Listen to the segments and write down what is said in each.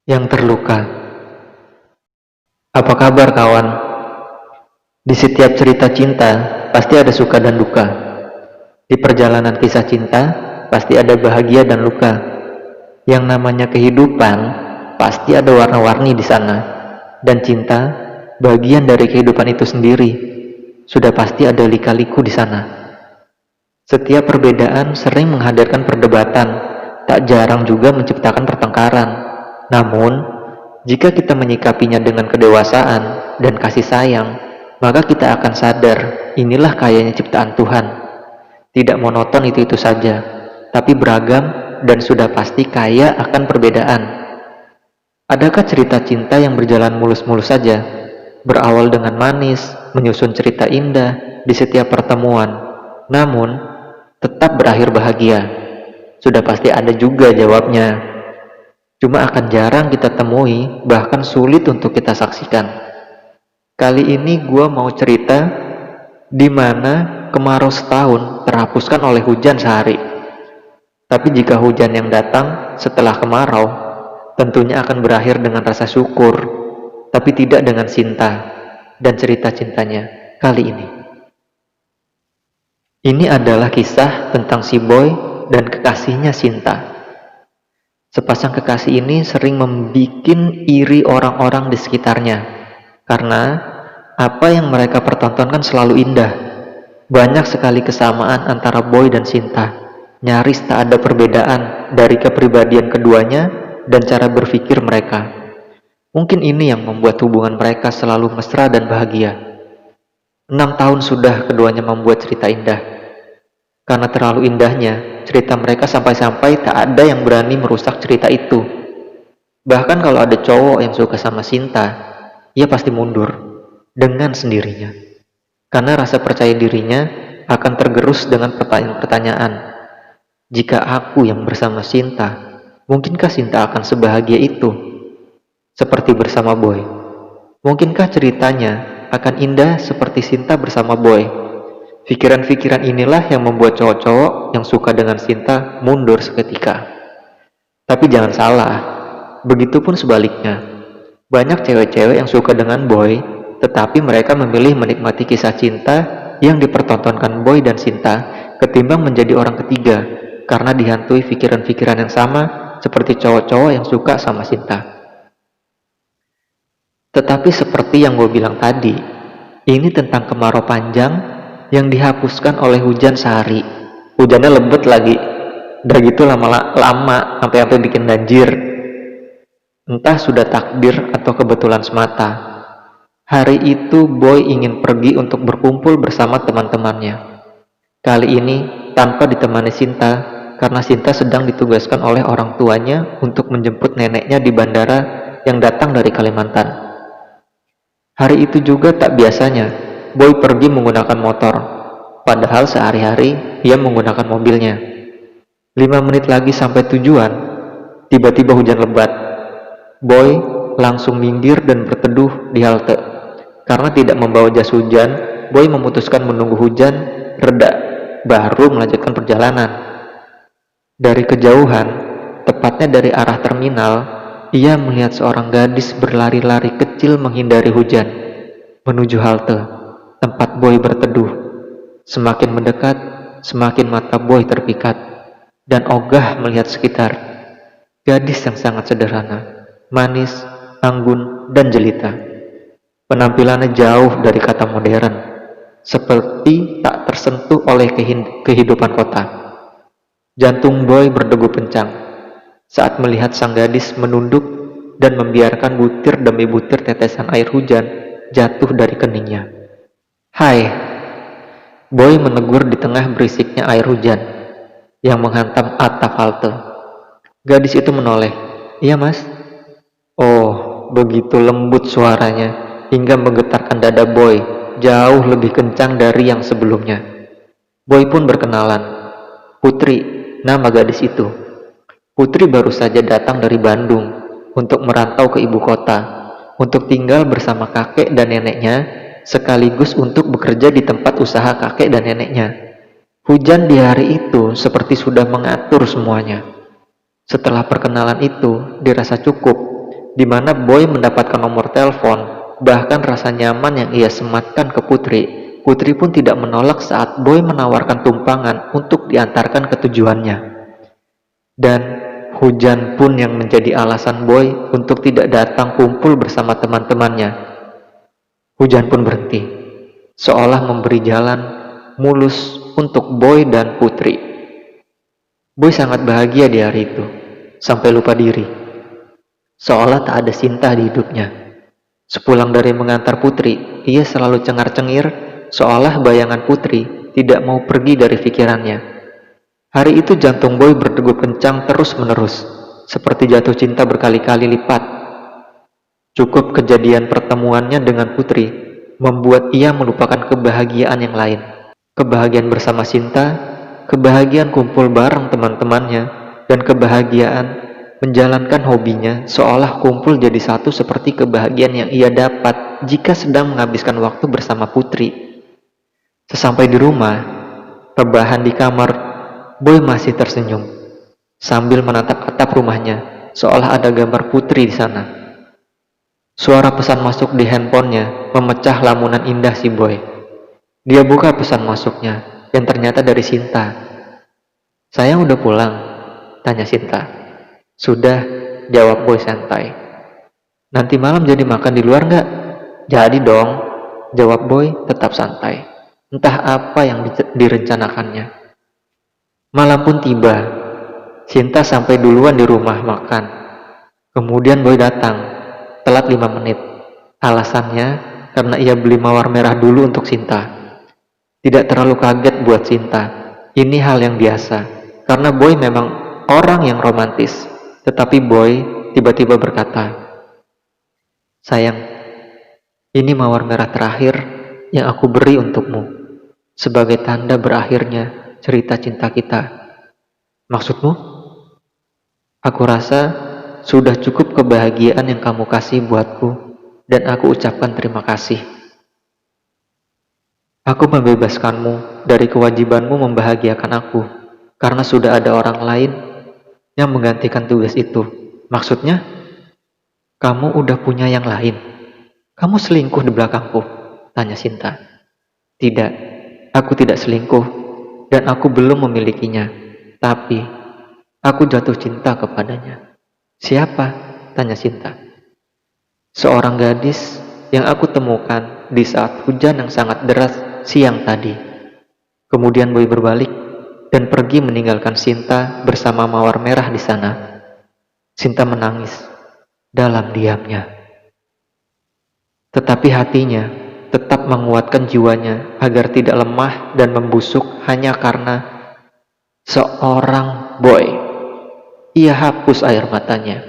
Yang terluka. Apa kabar kawan? Di setiap cerita cinta, pasti ada suka dan duka. Di perjalanan kisah cinta, pasti ada bahagia dan luka. Yang namanya kehidupan, pasti ada warna-warni di sana. Dan cinta, bagian dari kehidupan itu sendiri. Sudah pasti ada lika-liku di sana. Setiap perbedaan sering menghadirkan perdebatan, tak jarang juga menciptakan pertengkaran. Namun, jika kita menyikapinya dengan kedewasaan dan kasih sayang, maka kita akan sadar inilah kayanya ciptaan Tuhan. Tidak monoton itu saja, tapi beragam dan sudah pasti kaya akan perbedaan. Adakah cerita cinta yang berjalan mulus-mulus saja, berawal dengan manis, menyusun cerita indah di setiap pertemuan, namun tetap berakhir bahagia? Sudah pasti ada juga jawabnya. Cuma akan jarang kita temui, bahkan sulit untuk kita saksikan. Kali ini gue mau cerita di mana kemarau setahun terhapuskan oleh hujan sehari. Tapi jika hujan yang datang setelah kemarau, tentunya akan berakhir dengan rasa syukur, tapi tidak dengan cinta dan cerita cintanya kali ini. Ini adalah kisah tentang si boy dan kekasihnya Sinta. Sepasang kekasih ini sering membuat iri orang-orang di sekitarnya, karena apa yang mereka pertontonkan selalu indah. Banyak sekali kesamaan antara Boy dan Sinta, nyaris tak ada perbedaan dari kepribadian keduanya dan cara berpikir mereka. Mungkin ini yang membuat hubungan mereka selalu mesra dan bahagia. 6 tahun sudah keduanya membuat cerita indah. Karena terlalu indahnya cerita mereka sampai-sampai tak ada yang berani merusak cerita itu. Bahkan kalau ada cowok yang suka sama Sinta, ia pasti mundur dengan sendirinya. Karena rasa percaya dirinya akan tergerus dengan pertanyaan-pertanyaan. Jika aku yang bersama Sinta, mungkinkah Sinta akan sebahagia itu? Seperti bersama Boy. Mungkinkah ceritanya akan indah seperti Sinta bersama Boy? Pikiran-pikiran inilah yang membuat cowok-cowok yang suka dengan Sinta mundur seketika. Tapi jangan salah, begitupun sebaliknya. Banyak cewek-cewek yang suka dengan Boy, tetapi mereka memilih menikmati kisah cinta yang dipertontonkan Boy dan Sinta ketimbang menjadi orang ketiga, karena dihantui pikiran-pikiran yang sama seperti cowok-cowok yang suka sama Sinta. Tetapi seperti yang gue bilang tadi, ini tentang kemarau panjang yang dihapuskan oleh hujan sehari. Hujannya lebat lagi, udah gitu lama-lama sampai bikin banjir. Entah sudah takdir atau kebetulan semata. Hari itu Boy ingin pergi untuk berkumpul bersama teman-temannya. Kali ini tanpa ditemani Sinta, karena Sinta sedang ditugaskan oleh orang tuanya untuk menjemput neneknya di bandara yang datang dari Kalimantan. Hari itu juga tak biasanya Boy pergi menggunakan motor, padahal sehari-hari ia menggunakan mobilnya. 5 menit lagi sampai tujuan, tiba-tiba hujan lebat. Boy langsung minggir dan berteduh di halte. Karena tidak membawa jas hujan, Boy memutuskan menunggu hujan reda, baru melanjutkan perjalanan. Dari kejauhan, tepatnya dari arah terminal, ia melihat seorang gadis berlari-lari kecil menghindari hujan, menuju halte tempat Boy berteduh. Semakin mendekat, semakin mata Boy terpikat dan ogah melihat sekitar. Gadis yang sangat sederhana, manis, anggun, dan jelita. Penampilannya jauh dari kata modern, seperti tak tersentuh oleh kehidupan kota. Jantung Boy berdegup kencang saat melihat sang gadis menunduk dan membiarkan butir demi butir tetesan air hujan jatuh dari keningnya. "Hai," Boy menegur di tengah berisiknya air hujan yang menghantam atap halte. Gadis itu menoleh. "Iya mas." Oh, begitu lembut suaranya hingga menggetarkan dada Boy jauh lebih kencang dari yang sebelumnya. Boy pun berkenalan. Putri, nama gadis itu. Putri baru saja datang dari Bandung untuk merantau ke ibu kota, untuk tinggal bersama kakek dan neneknya, sekaligus untuk bekerja di tempat usaha kakek dan neneknya. Hujan di hari itu seperti sudah mengatur semuanya. Setelah perkenalan itu dirasa cukup, di mana Boy mendapatkan nomor telepon, bahkan rasa nyaman yang ia sematkan ke Putri. Putri pun tidak menolak saat Boy menawarkan tumpangan untuk diantarkan ke tujuannya. Dan hujan pun yang menjadi alasan Boy untuk tidak datang kumpul bersama teman-temannya. Hujan pun berhenti, seolah memberi jalan mulus untuk Boy dan Putri. Boy sangat bahagia di hari itu, sampai lupa diri. Seolah tak ada Sinta di hidupnya. Sepulang dari mengantar Putri, ia selalu cengar-cengir, seolah bayangan Putri tidak mau pergi dari pikirannya. Hari itu jantung Boy berdegup kencang terus-menerus, seperti jatuh cinta berkali-kali lipat. Cukup kejadian pertemuannya dengan Putri membuat ia melupakan kebahagiaan yang lain. Kebahagiaan bersama Sinta, kebahagiaan kumpul bareng teman-temannya, dan kebahagiaan menjalankan hobinya, seolah kumpul jadi satu seperti kebahagiaan yang ia dapat jika sedang menghabiskan waktu bersama Putri. Sesampai di rumah, rebahan di kamar, Boy masih tersenyum sambil menatap atap rumahnya, seolah ada gambar Putri di sana. Suara pesan masuk di handphonenya memecah lamunan indah si Boy. Dia buka pesan masuknya, yang ternyata dari Sinta. "Sayang udah pulang?" tanya Sinta. "Sudah," jawab Boy santai. "Nanti malam jadi makan di luar nggak?" "Jadi dong," jawab Boy tetap santai. Entah apa yang direncanakannya. Malam pun tiba. Sinta sampai duluan di rumah makan. Kemudian Boy datang, telat 5 menit. Alasannya karena ia beli mawar merah dulu untuk Sinta. Tidak terlalu kaget buat Sinta. Ini hal yang biasa, karena Boy memang orang yang romantis. Tetapi Boy tiba-tiba berkata, "Sayang, ini mawar merah terakhir yang aku beri untukmu, sebagai tanda berakhirnya cerita cinta kita." "Maksudmu?" "Aku rasa sudah cukup kebahagiaan yang kamu kasih buatku, dan aku ucapkan terima kasih. Aku membebaskanmu dari kewajibanmu membahagiakan aku, karena sudah ada orang lain yang menggantikan tugas itu." "Maksudnya, kamu udah punya yang lain? Kamu selingkuh di belakangku?" tanya Sinta. "Tidak, aku tidak selingkuh, dan aku belum memilikinya. Tapi, aku jatuh cinta kepadanya." "Siapa?" tanya Sinta. "Seorang gadis yang aku temukan di saat hujan yang sangat deras siang tadi." Kemudian Boy berbalik dan pergi meninggalkan Sinta bersama mawar merah di sana. Sinta menangis dalam diamnya. Tetapi hatinya tetap menguatkan jiwanya agar tidak lemah dan membusuk hanya karena seorang Boy. Ia hapus air matanya.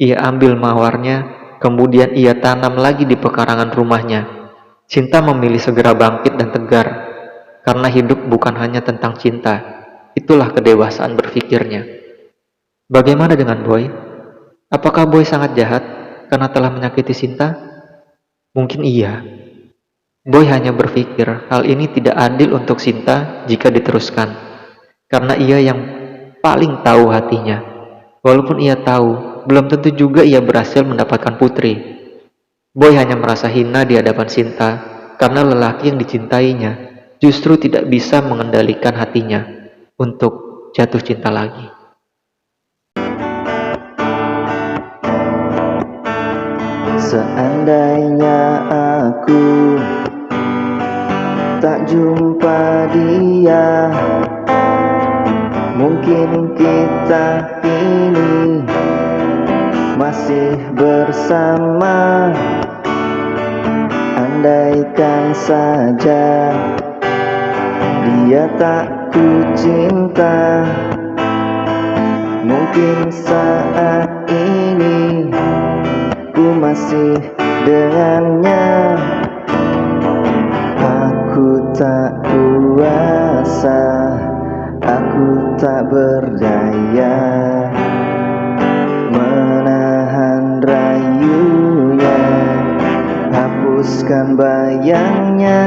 Ia ambil mawarnya, kemudian ia tanam lagi di pekarangan rumahnya. Sinta memilih segera bangkit dan tegar, karena hidup bukan hanya tentang cinta. Itulah kedewasaan berpikirnya. Bagaimana dengan Boy? Apakah Boy sangat jahat karena telah menyakiti Sinta? Mungkin iya. Boy hanya berpikir hal ini tidak adil untuk Sinta jika diteruskan, karena ia yang paling tahu hatinya. Walaupun ia tahu, belum tentu juga ia berhasil mendapatkan Putri. Boy hanya merasa hina di hadapan Sinta karena lelaki yang dicintainya justru tidak bisa mengendalikan hatinya untuk jatuh cinta lagi. Seandainya aku tak jumpa dia, mungkin kita ini masih bersama. Andaikan saja dia tak ku cinta, mungkin saat ini ku masih dengannya. Aku tak kuasa, aku tak berdaya menahan rayunya, hapuskan bayangnya.